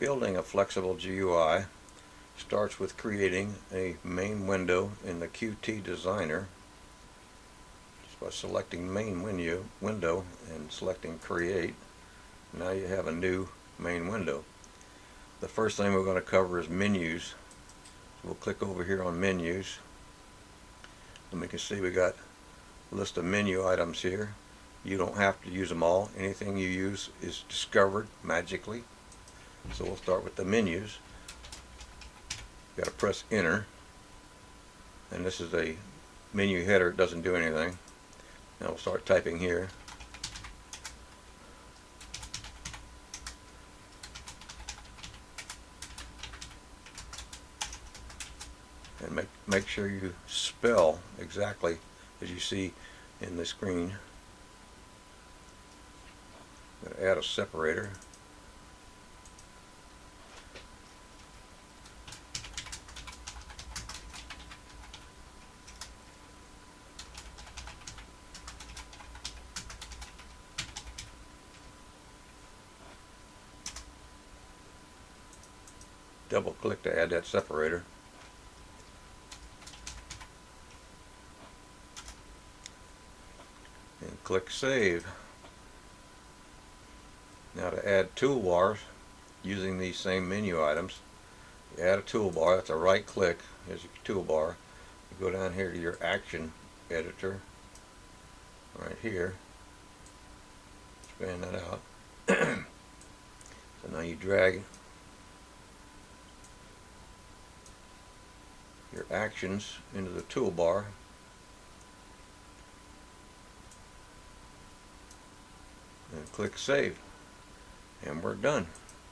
Building a flexible GUI starts with creating a main window in the Qt Designer just by selecting main window and selecting create. Now you have a new main window. The first thing we're going to cover is menus. So we'll click over here on menus and we can see we got a list of menu items here. You don't have to use them all. Anything you use is discovered magically. So we'll start with the menus. Got to press enter, and this is a menu header. It doesn't do anything. Now we'll start typing here. And make sure you spell exactly as you see in the screen. I'm going to add a separator. Double click to add that separator. And click save. Now to add toolbars using these same menu items, you add a toolbar. That's a right click. Here's your toolbar. You go down here to your action editor right here. Expand that out. So now you drag your actions into the toolbar and click save, and we're done.